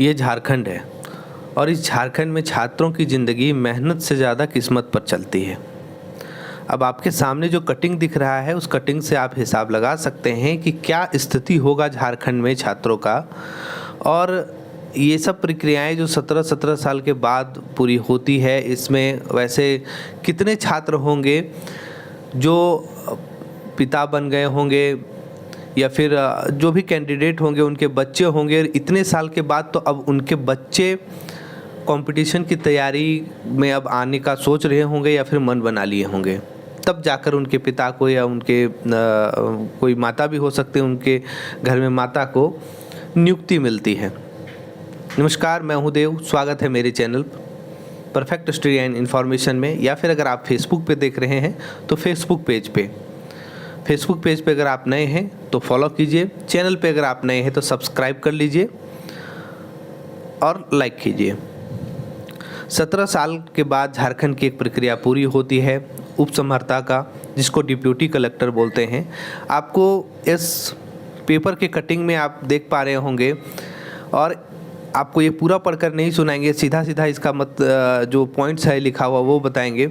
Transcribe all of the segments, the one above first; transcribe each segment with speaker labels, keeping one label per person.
Speaker 1: ये झारखंड है और इस झारखंड में छात्रों की ज़िंदगी मेहनत से ज़्यादा किस्मत पर चलती है। अब आपके सामने जो कटिंग दिख रहा है उस कटिंग से आप हिसाब लगा सकते हैं कि क्या स्थिति होगा झारखंड में छात्रों का। और ये सब प्रक्रियाएं जो 17-17 साल के बाद पूरी होती है, इसमें वैसे कितने छात्र होंगे जो पिता बन गए होंगे या फिर जो भी कैंडिडेट होंगे उनके बच्चे होंगे। इतने साल के बाद तो अब उनके बच्चे कंपटीशन की तैयारी में अब आने का सोच रहे होंगे या फिर मन बना लिए होंगे, तब जाकर उनके पिता को या उनके कोई माता भी हो सकते हैं, उनके घर में माता को नियुक्ति मिलती है। नमस्कार, मैं हूं देव। स्वागत है मेरे channel perfect study and information में, या फिर अगर आप फेसबुक पे देख रहे हैं तो फेसबुक पेज पे अगर आप नए हैं तो फॉलो कीजिए। चैनल पे अगर आप नए हैं तो सब्सक्राइब कर लीजिए और लाइक कीजिए। 17 साल के बाद झारखंड की एक प्रक्रिया पूरी होती है उपसमहर्ता का, जिसको डिप्यूटी कलेक्टर बोलते हैं। आपको इस पेपर के कटिंग में आप देख पा रहे होंगे, और आपको ये पूरा पढ़कर नहीं सुनाएंगे, सीधा सीधा इसका जो पॉइंट्स है लिखा हुआ वो बताएंगे।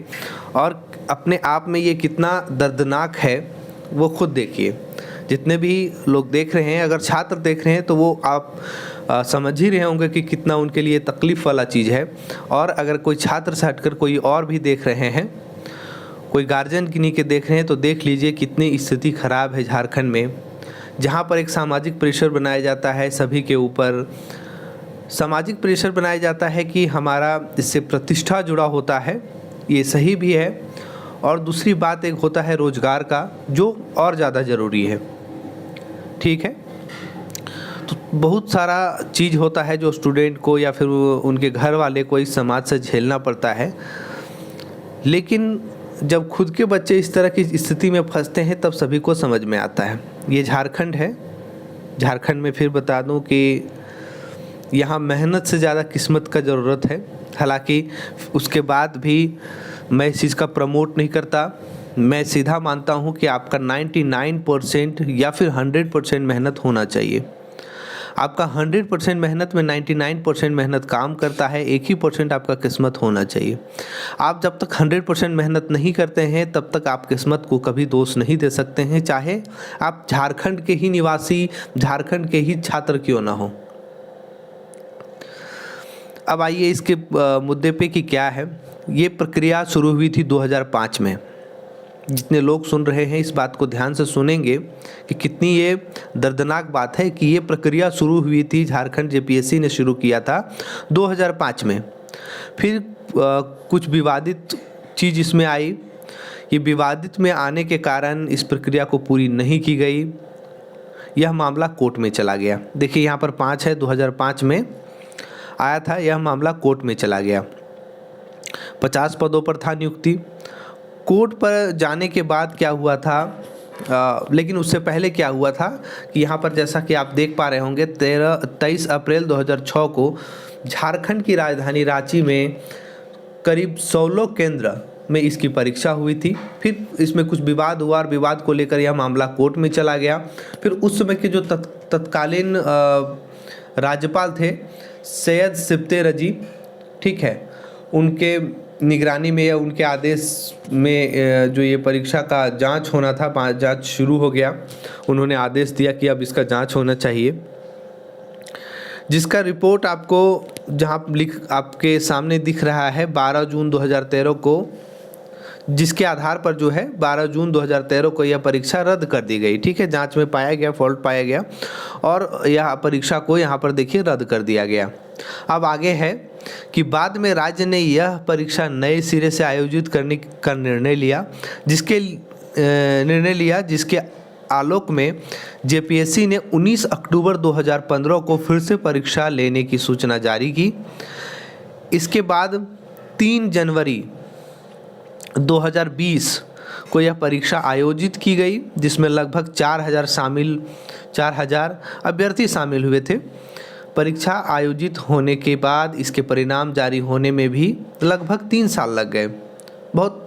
Speaker 1: और अपने आप में ये कितना दर्दनाक है वो खुद देखिए। जितने भी लोग देख रहे हैं, अगर छात्र देख रहे हैं तो वो आप समझ ही रहे होंगे कि कितना उनके लिए तकलीफ़ वाला चीज़ है। और अगर कोई छात्र से हटकर कोई और भी देख रहे हैं, कोई गार्जियन किन्हीं के देख रहे हैं, तो देख लीजिए कितनी स्थिति ख़राब है झारखंड में, जहाँ पर एक सामाजिक प्रेशर बनाया जाता है सभी के ऊपर। सामाजिक प्रेशर बनाया जाता है कि हमारा इससे प्रतिष्ठा जुड़ा होता है, ये सही भी है। और दूसरी बात एक होता है रोज़गार का, जो और ज़्यादा ज़रूरी है। ठीक है, तो बहुत सारा चीज़ होता है जो स्टूडेंट को या फिर उनके घर वाले को इस समाज से झेलना पड़ता है। लेकिन जब खुद के बच्चे इस तरह की स्थिति में फंसते हैं तब सभी को समझ में आता है। ये झारखंड है। झारखंड में फिर बता दूं कि यहाँ मेहनत से ज़्यादा किस्मत का ज़रूरत है। हालांकि उसके बाद भी मैं इस चीज़ का प्रमोट नहीं करता। मैं सीधा मानता हूँ कि आपका 99% या फिर 100% मेहनत होना चाहिए। आपका 100% मेहनत में 99% मेहनत काम करता है, 1% आपका किस्मत होना चाहिए। आप जब तक 100% मेहनत नहीं करते हैं तब तक आप किस्मत को कभी दोष नहीं दे सकते हैं, चाहे आप झारखंड के ही निवासी, झारखंड के ही छात्र क्यों ना हो। अब आइए इसके मुद्दे पे कि क्या है। ये प्रक्रिया शुरू हुई थी 2005 में। जितने लोग सुन रहे हैं इस बात को ध्यान से सुनेंगे कि कितनी ये दर्दनाक बात है कि ये प्रक्रिया शुरू हुई थी, झारखंड जेपीएससी ने शुरू किया था 2005 में। फिर कुछ विवादित चीज़ इसमें आई। ये विवादित में आने के कारण इस प्रक्रिया को पूरी नहीं की गई। यह मामला कोर्ट में चला गया। देखिए यहाँ पर 5 है, 2005 में आया था, यह मामला कोर्ट में चला गया। 50 पदों पर था नियुक्ति। कोर्ट पर जाने के बाद क्या हुआ था, लेकिन उससे पहले क्या हुआ था कि यहाँ पर जैसा कि आप देख पा रहे होंगे 23 अप्रैल 2006 को झारखंड की राजधानी रांची में करीब 16 केंद्र में इसकी परीक्षा हुई थी। फिर इसमें कुछ विवाद हुआ और विवाद को लेकर यह मामला कोर्ट में चला गया। फिर उस समय के जो तत्कालीन राज्यपाल थे सैयद सिप्ते रजी, ठीक है, उनके निगरानी में या उनके आदेश में जो ये परीक्षा का जांच होना था, जांच शुरू हो गया। उन्होंने आदेश दिया कि अब इसका जांच होना चाहिए, जिसका रिपोर्ट आपको जहां आपके सामने दिख रहा है 12 जून 2013 को, जिसके आधार पर जो है 12 जून 2013 को यह परीक्षा रद्द कर दी गई। ठीक है, जांच में पाया गया, फॉल्ट पाया गया और यह परीक्षा को यहाँ पर देखिए रद्द कर दिया गया। अब आगे है कि बाद में राज्य ने यह परीक्षा नए सिरे से आयोजित करने का निर्णय लिया, जिसके आलोक में जेपीएससी ने 19 अक्टूबर 2015 को फिर से परीक्षा लेने की सूचना जारी की। इसके बाद 3 जनवरी 2020 को यह परीक्षा आयोजित की गई, जिसमें लगभग 4,000 अभ्यर्थी शामिल हुए थे। परीक्षा आयोजित होने के बाद इसके परिणाम जारी होने में भी लगभग 3 साल लग गए। बहुत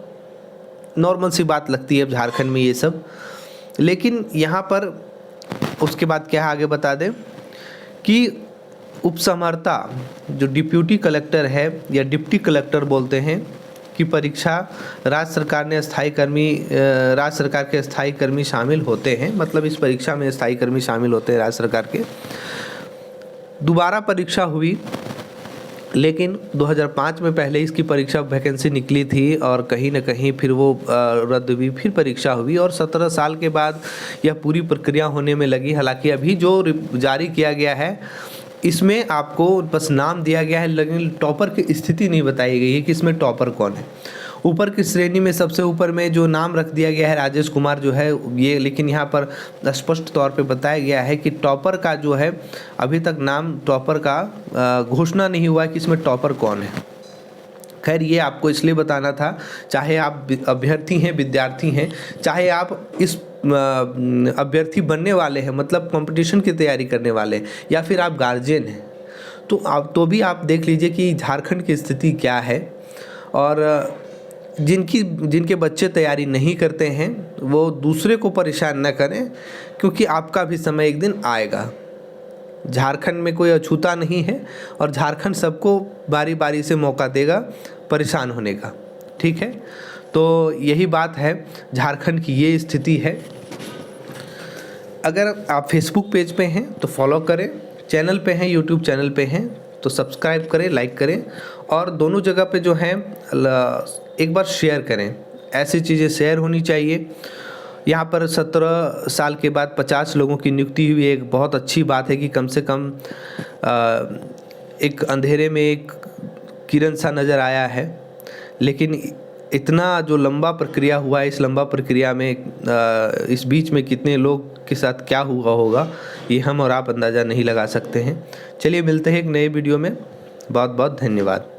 Speaker 1: नॉर्मल सी बात लगती है झारखंड में ये सब। लेकिन यहाँ पर उसके बाद क्या आगे बता दें कि उपसमर्ता जो डिप्यूटी कलेक्टर है या डिप्टी कलेक्टर बोलते हैं की परीक्षा राज्य सरकार के स्थायी कर्मी शामिल होते हैं। मतलब इस परीक्षा में स्थायी कर्मी शामिल होते हैं राज्य सरकार के। दोबारा परीक्षा हुई, लेकिन 2005 में पहले इसकी परीक्षा वैकेंसी निकली थी और कहीं ना कहीं फिर वो रद्द हुई, फिर परीक्षा हुई और 17 साल के बाद यह पूरी प्रक्रिया होने में लगी। हालांकि अभी जो जारी किया गया है इसमें आपको बस नाम दिया गया है, लेकिन टॉपर की स्थिति नहीं बताई गई है कि इसमें टॉपर कौन है। ऊपर की श्रेणी में सबसे ऊपर में जो नाम रख दिया गया है राजेश कुमार जो है ये, लेकिन यहाँ पर स्पष्ट तौर पे बताया गया है कि टॉपर का जो है अभी तक नाम टॉपर का घोषणा नहीं हुआ है कि इसमें टॉपर कौन है। खैर ये आपको इसलिए बताना था, चाहे आप अभ्यर्थी हैं, विद्यार्थी हैं, चाहे आप इस अभ्यर्थी बनने वाले हैं, मतलब कंपटीशन की तैयारी करने वाले हैं, या फिर आप गार्जियन हैं, तो भी आप देख लीजिए कि झारखंड की स्थिति क्या है। और जिनके बच्चे तैयारी नहीं करते हैं वो दूसरे को परेशान न करें, क्योंकि आपका भी समय एक दिन आएगा। झारखंड में कोई अछूता नहीं है और झारखंड सबको बारी बारी से मौका देगा परेशान होने का। ठीक है, तो यही बात है, झारखंड की ये स्थिति है। अगर आप फेसबुक पेज पे हैं तो फॉलो करें, चैनल पे हैं, यूट्यूब चैनल पे हैं तो सब्सक्राइब करें, लाइक करें, और दोनों जगह पे जो हैं एक बार शेयर करें। ऐसी चीज़ें शेयर होनी चाहिए। यहाँ पर 17 साल के बाद 50 लोगों की नियुक्ति हुई, एक बहुत अच्छी बात है कि कम से कम एक अंधेरे में एक किरण सा नज़र आया है। लेकिन इतना जो लंबा प्रक्रिया हुआ है, इस लंबा प्रक्रिया में इस बीच में कितने लोग के साथ क्या हुआ होगा ये हम और आप अंदाज़ा नहीं लगा सकते हैं। चलिए मिलते हैं एक नए वीडियो में। बहुत बहुत धन्यवाद।